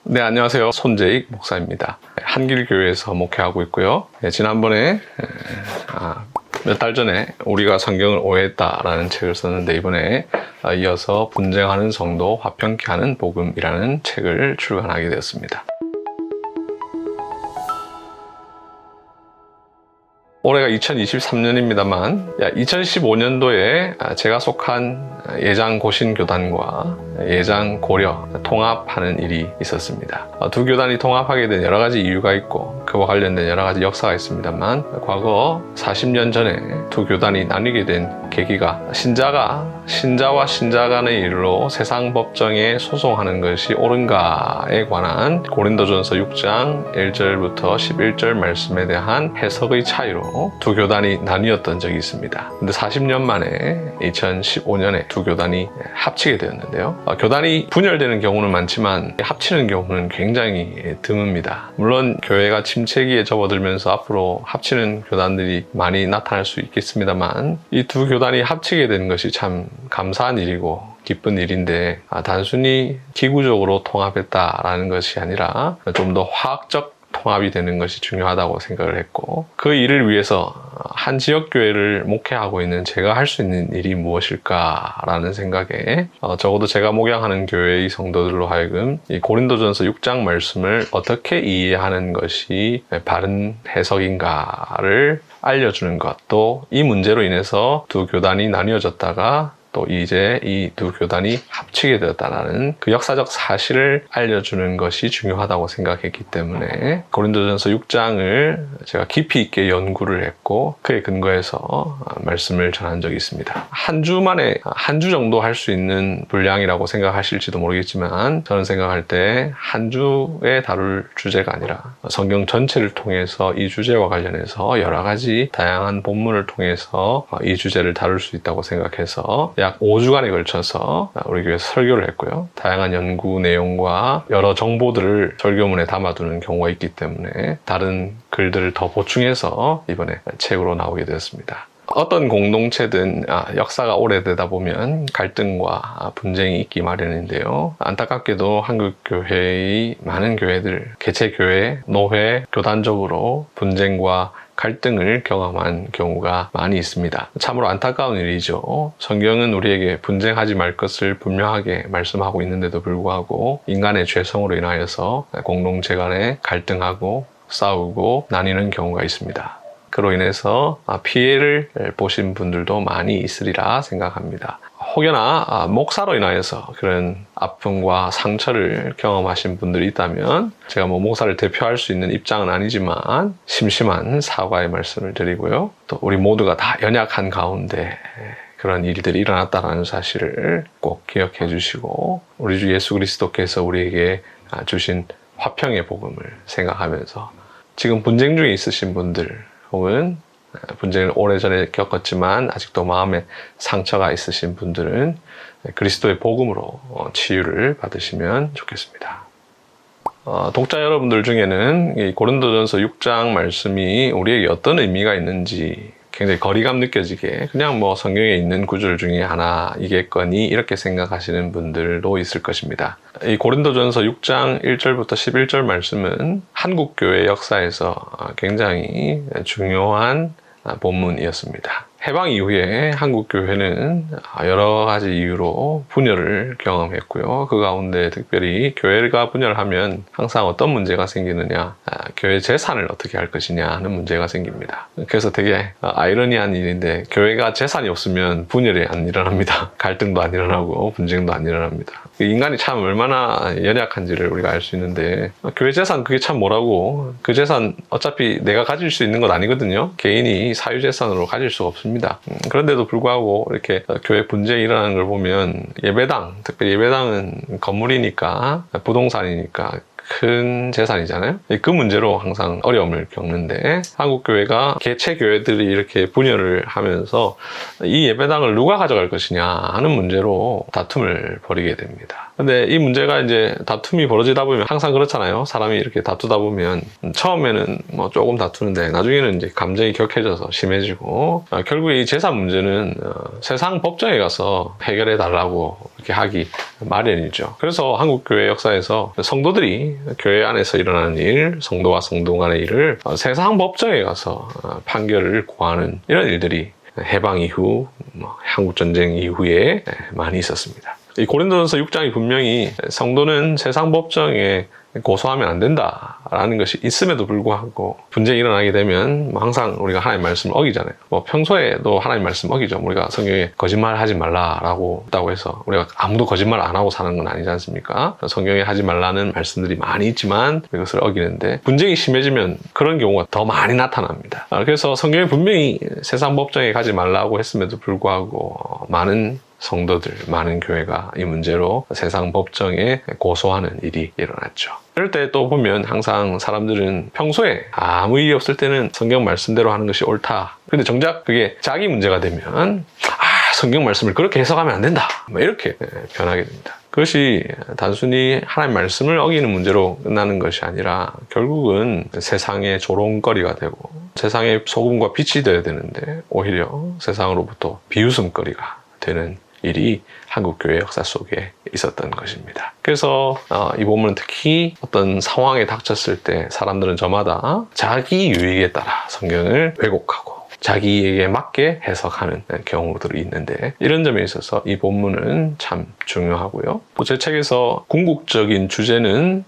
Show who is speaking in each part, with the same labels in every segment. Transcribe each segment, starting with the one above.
Speaker 1: 네, 안녕하세요. 손재익 목사입니다. 한길교회에서 목회하고 있고요. 지난번에 몇 달 전에 우리가 성경을 오해했다라는 책을 썼는데, 이번에 이어서 분쟁하는 성도 화평케 하는 복음이라는 책을 출간하게 되었습니다. 올해가 2023년입니다만 2015년도에 제가 속한 예장 고신교단과 예장 고려 통합하는 일이 있었습니다. 두 교단이 통합하게 된 여러 가지 이유가 있고 그와 관련된 여러 가지 역사가 있습니다만, 과거 40년 전에 두 교단이 나뉘게 된 계기가 신자와 신자 간의 일로 세상 법정에 소송하는 것이 옳은가에 관한 고린도전서 6장 1절부터 11절 말씀에 대한 해석의 차이로 두 교단이 나뉘었던 적이 있습니다. 근데 40년 만에 2015년에 두 교단이 합치게 되었는데요. 교단이 분열되는 경우는 많지만 합치는 경우는 굉장히 드뭅니다. 물론 교회가 침체기에 접어들면서 앞으로 합치는 교단들이 많이 나타날 수 있겠습니다만, 이 두 교단이 합치게 된 것이 참 감사한 일이고 기쁜 일인데, 단순히 기구적으로 통합했다라는 것이 아니라 좀 더 화학적 통합이 되는 것이 중요하다고 생각을 했고, 그 일을 위해서 한 지역교회를 목회하고 있는 제가 할 수 있는 일이 무엇일까라는 생각에 적어도 제가 목양하는 교회의 성도들로 하여금 이 고린도전서 6장 말씀을 어떻게 이해하는 것이 바른 해석인가를 알려주는 것, 또 이 문제로 인해서 두 교단이 나뉘어졌다가 또 이제 이 두 교단이 합치게 되었다는 그 역사적 사실을 알려주는 것이 중요하다고 생각했기 때문에 고린도전서 6장을 제가 깊이 있게 연구를 했고, 그에 근거해서 말씀을 전한 적이 있습니다. 한 주 만에 한 주 정도 할 수 있는 분량이라고 생각하실지도 모르겠지만, 저는 생각할 때 한 주에 다룰 주제가 아니라 성경 전체를 통해서 이 주제와 관련해서 여러 가지 다양한 본문을 통해서 이 주제를 다룰 수 있다고 생각해서 약 5주간에 걸쳐서 우리 교회에서 설교를 했고요. 다양한 연구 내용과 여러 정보들을 설교문에 담아두는 경우가 있기 때문에 다른 글들을 더 보충해서 이번에 책으로 나오게 되었습니다. 어떤 공동체든 역사가 오래되다 보면 갈등과 분쟁이 있기 마련인데요. 안타깝게도 한국교회의 많은 교회들, 개체교회, 노회, 교단적으로 분쟁과 갈등을 경험한 경우가 많이 있습니다. 참으로 안타까운 일이죠. 성경은 우리에게 분쟁하지 말 것을 분명하게 말씀하고 있는데도 불구하고 인간의 죄성으로 인하여서 공동체 간에 갈등하고 싸우고 나뉘는 경우가 있습니다. 그로 인해서 피해를 보신 분들도 많이 있으리라 생각합니다. 혹여나 목사로 인하여서 그런 아픔과 상처를 경험하신 분들이 있다면, 제가 목사를 대표할 수 있는 입장은 아니지만 심심한 사과의 말씀을 드리고요. 또 우리 모두가 다 연약한 가운데 그런 일들이 일어났다는 사실을 꼭 기억해 주시고, 우리 주 예수 그리스도께서 우리에게 주신 화평의 복음을 생각하면서 지금 분쟁 중에 있으신 분들, 혹은 분쟁을 오래전에 겪었지만 아직도 마음에 상처가 있으신 분들은 그리스도의 복음으로 치유를 받으시면 좋겠습니다. 독자 여러분들 중에는 이 고린도전서 6장 말씀이 우리에게 어떤 의미가 있는지 굉장히 거리감 느껴지게 그냥 성경에 있는 구절 중에 하나이겠거니 이렇게 생각하시는 분들도 있을 것입니다. 이 고린도전서 6장 1절부터 11절 말씀은 한국교회 역사에서 굉장히 중요한 본문이었습니다. 해방 이후에 한국교회는 여러 가지 이유로 분열을 경험했고요. 그 가운데 특별히 교회가 분열하면 항상 어떤 문제가 생기느냐, 교회 재산을 어떻게 할 것이냐 하는 문제가 생깁니다. 그래서 되게 아이러니한 일인데, 교회가 재산이 없으면 분열이 안 일어납니다. 갈등도 안 일어나고 분쟁도 안 일어납니다. 인간이 참 얼마나 연약한지를 우리가 알 수 있는데, 교회 재산 그게 참 뭐라고, 그 재산 어차피 내가 가질 수 있는 건 아니거든요. 개인이 사유재산으로 가질 수가 없습니다. 그런데도 불구하고 이렇게 교회 분쟁이 일어나는 걸 보면, 예배당, 특별히 예배당은 건물이니까, 부동산이니까 큰 재산이잖아요. 그 문제로 항상 어려움을 겪는데, 한국교회가 개체교회들이 이렇게 분열을 하면서 이 예배당을 누가 가져갈 것이냐 하는 문제로 다툼을 벌이게 됩니다. 근데 이 문제가 이제 다툼이 벌어지다 보면 항상 그렇잖아요. 사람이 이렇게 다투다 보면 처음에는 조금 다투는데 나중에는 이제 감정이 격해져서 심해지고, 결국에 이 재산 문제는 세상 법정에 가서 해결해 달라고 그렇게 하기 마련이죠. 그래서 한국 교회 역사에서 성도들이 교회 안에서 일어나는 일, 성도와 성도 간의 일을 세상 법정에 가서 판결을 구하는 이런 일들이 해방 이후, 한국전쟁 이후에 많이 있었습니다. 이 고린도전서 6장이 분명히 성도는 세상 법정에 고소하면 안 된다라는 것이 있음에도 불구하고 분쟁이 일어나게 되면 항상 우리가 하나님 말씀을 어기잖아요. 평소에도 하나님 말씀 어기죠. 우리가 성경에 거짓말 하지 말라라고 했다고 해서 우리가 아무도 거짓말 안 하고 사는 건 아니지 않습니까? 성경에 하지 말라는 말씀들이 많이 있지만 이것을 어기는데 분쟁이 심해지면 그런 경우가 더 많이 나타납니다. 그래서 성경에 분명히 세상 법정에 가지 말라고 했음에도 불구하고 많은 성도들, 많은 교회가 이 문제로 세상 법정에 고소하는 일이 일어났죠. 이럴 때 또 보면 항상 사람들은 평소에 아무 일이 없을 때는 성경 말씀대로 하는 것이 옳다. 근데 정작 그게 자기 문제가 되면 성경 말씀을 그렇게 해석하면 안 된다. 이렇게 변하게 됩니다. 그것이 단순히 하나님 말씀을 어기는 문제로 끝나는 것이 아니라 결국은 세상의 조롱거리가 되고 세상의 소금과 빛이 되어야 되는데 오히려 세상으로부터 비웃음거리가 되는 일이 한국교회 역사 속에 있었던 것입니다. 그래서 이 본문은 특히 어떤 상황에 닥쳤을 때 사람들은 저마다 자기 유익에 따라 성경을 왜곡하고 자기에게 맞게 해석하는 경우들이 있는데 이런 점에 있어서 이 본문은 참 중요하고요. 제 책에서 궁극적인 주제는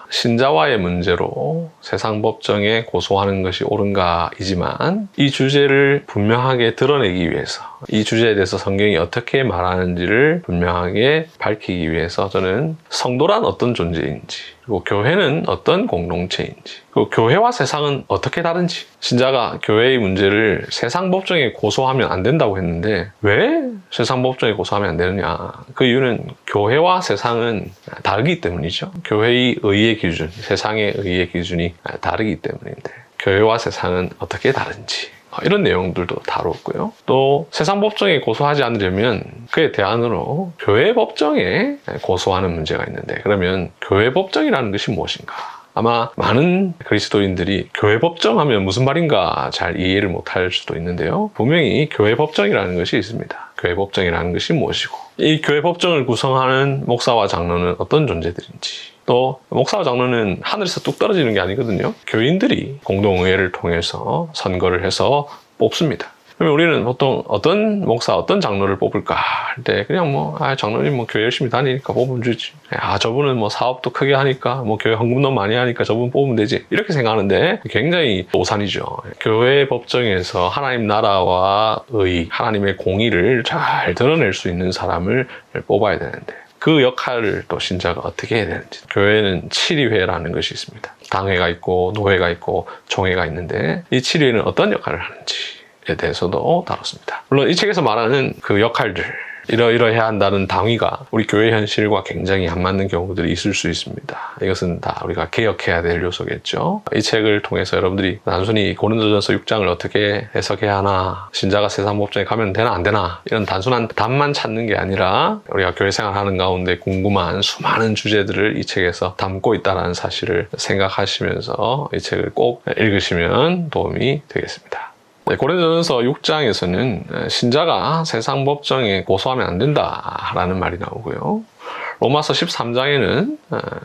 Speaker 1: 신자와의 문제로 세상 법정에 고소하는 것이 옳은가이지만 이 주제를 분명하게 드러내기 위해서 이 주제에 대해서 성경이 어떻게 말하는지를 분명하게 밝히기 위해서 저는 성도란 어떤 존재인지 그리고 교회는 어떤 공동체인지 그리고 교회와 세상은 어떻게 다른지 신자가 교회의 문제를 세상 법정에 고소하면 안 된다고 했는데 왜 세상 법정에 고소하면 안 되느냐 그 이유는 교회와 세상은 다르기 때문이죠. 교회의 의의 기준, 세상의 의의 기준이 다르기 때문인데 교회와 세상은 어떻게 다른지 이런 내용들도 다뤘고요. 또 세상 법정에 고소하지 않으려면 그에 대안으로 교회 법정에 고소하는 문제가 있는데 그러면 교회 법정이라는 것이 무엇인가? 아마 많은 그리스도인들이 교회 법정 하면 무슨 말인가 잘 이해를 못할 수도 있는데요. 분명히 교회 법정이라는 것이 있습니다. 교회 법정이라는 것이 무엇이고 이 교회 법정을 구성하는 목사와 장로는 어떤 존재들인지 또 목사와 장로는 하늘에서 뚝 떨어지는 게 아니거든요. 교인들이 공동의회를 통해서 선거를 해서 뽑습니다. 그러면 우리는 보통 어떤 목사, 어떤 장로를 뽑을까 할 때 그냥 장로님 교회 열심히 다니니까 뽑으면 주지. 저분은 사업도 크게 하니까 교회 헌금도 많이 하니까 저분 뽑으면 되지. 이렇게 생각하는데 굉장히 오산이죠. 교회 법정에서 하나님 나라와 하나님의 공의를 잘 드러낼 수 있는 사람을 뽑아야 되는데 그 역할을 또 신자가 어떻게 해야 되는지. 교회는 치리회라는 것이 있습니다. 당회가 있고 노회가 있고 총회가 있는데 이 치리회는 어떤 역할을 하는지에 대해서도 다뤘습니다. 물론 이 책에서 말하는 그 역할들 이러해야 한다는 당위가 우리 교회 현실과 굉장히 안 맞는 경우들이 있을 수 있습니다. 이것은 다 우리가 개혁해야 될 요소겠죠. 이 책을 통해서 여러분들이 단순히 고린도전서 6장을 어떻게 해석해야 하나, 신자가 세상 법정에 가면 되나 안 되나 이런 단순한 답만 찾는 게 아니라 우리가 교회 생활하는 가운데 궁금한 수많은 주제들을 이 책에서 담고 있다는 사실을 생각하시면서 이 책을 꼭 읽으시면 도움이 되겠습니다. 고린도전서 6장에서는 신자가 세상 법정에 고소하면 안 된다라는 말이 나오고요. 로마서 13장에는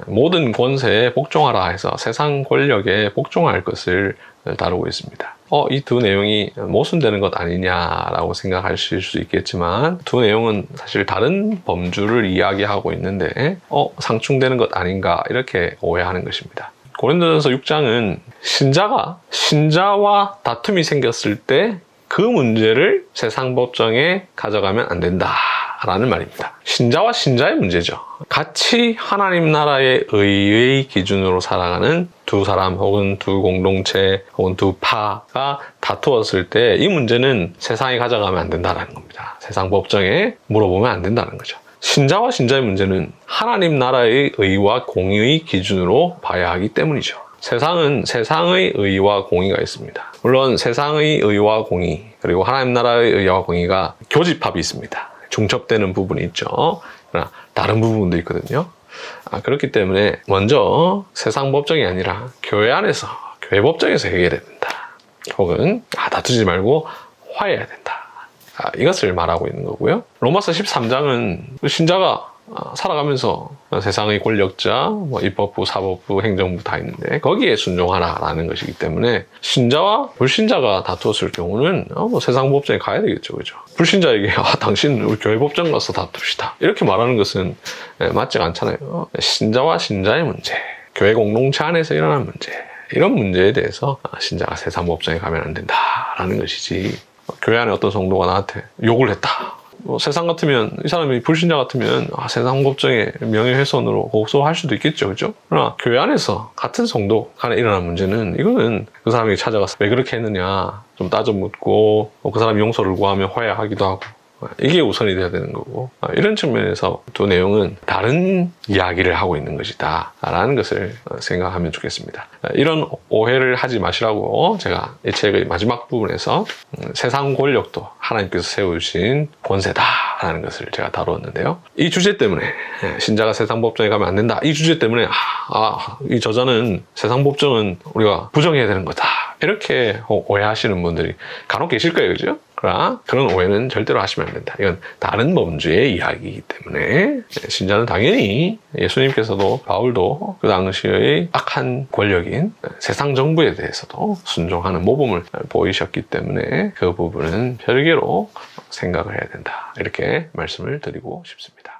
Speaker 1: 모든 권세에 복종하라 해서 세상 권력에 복종할 것을 다루고 있습니다. 이 두 내용이 모순되는 것 아니냐라고 생각하실 수 있겠지만 두 내용은 사실 다른 범주를 이야기하고 있는데 상충되는 것 아닌가 이렇게 오해하는 것입니다. 고린도전서 6장은 신자와 다툼이 생겼을 때 그 문제를 세상 법정에 가져가면 안 된다라는 말입니다. 신자와 신자의 문제죠. 같이 하나님 나라의 의의 기준으로 살아가는 두 사람 혹은 두 공동체 혹은 두 파가 다투었을 때 이 문제는 세상에 가져가면 안 된다는 겁니다. 세상 법정에 물어보면 안 된다는 거죠. 신자와 신자의 문제는 하나님 나라의 의와 공의의 기준으로 봐야 하기 때문이죠. 세상은 세상의 의와 공의가 있습니다. 물론 세상의 의와 공의 그리고 하나님 나라의 의와 공의가 교집합이 있습니다. 중첩되는 부분이 있죠. 그러나 다른 부분도 있거든요. 그렇기 때문에 먼저 세상 법정이 아니라 교회 안에서 교회 법정에서 해결해야 된다. 혹은 다투지 말고 화해해야 된다. 이것을 말하고 있는 거고요. 로마서 13장은 신자가 살아가면서 세상의 권력자, 입법부, 사법부, 행정부 다 있는데 거기에 순종하라라는 것이기 때문에 신자와 불신자가 다투었을 경우는 세상 법정에 가야 되겠죠, 그죠? 불신자에게 당신 우리 교회 법정 가서 다투시다 이렇게 말하는 것은 맞지가 않잖아요. 신자와 신자의 문제, 교회 공동체 안에서 일어나는 문제, 이런 문제에 대해서 신자가 세상 법정에 가면 안 된다라는 것이지, 교회 안에 어떤 성도가 나한테 욕을 했다, 세상 같으면, 이 사람이 불신자 같으면 세상 법정에 명예훼손으로 고소할 수도 있겠죠, 그죠? 그러나 교회 안에서 같은 성도 간에 일어난 문제는, 이거는 그 사람이 찾아가서 왜 그렇게 했느냐 좀 따져 묻고, 그 사람이 용서를 구하면 화해하기도 하고, 이게 우선이 돼야 되는 거고, 이런 측면에서 두 내용은 다른 이야기를 하고 있는 것이다 라는 것을 생각하면 좋겠습니다. 이런 오해를 하지 마시라고 제가 이 책의 마지막 부분에서 세상 권력도 하나님께서 세우신 권세다 라는 것을 제가 다루었는데요. 이 주제 때문에 신자가 세상 법정에 가면 안 된다, 이 주제 때문에 이 저자는 세상 법정은 우리가 부정해야 되는 거다 이렇게 오해하시는 분들이 간혹 계실 거예요, 그죠? 그러나 그런 오해는 절대로 하시면 안 된다. 이건 다른 범주의 이야기이기 때문에 신자는 당연히 예수님께서도 바울도 그 당시의 악한 권력인 세상 정부에 대해서도 순종하는 모범을 보이셨기 때문에 그 부분은 별개로 생각을 해야 된다, 이렇게 말씀을 드리고 싶습니다.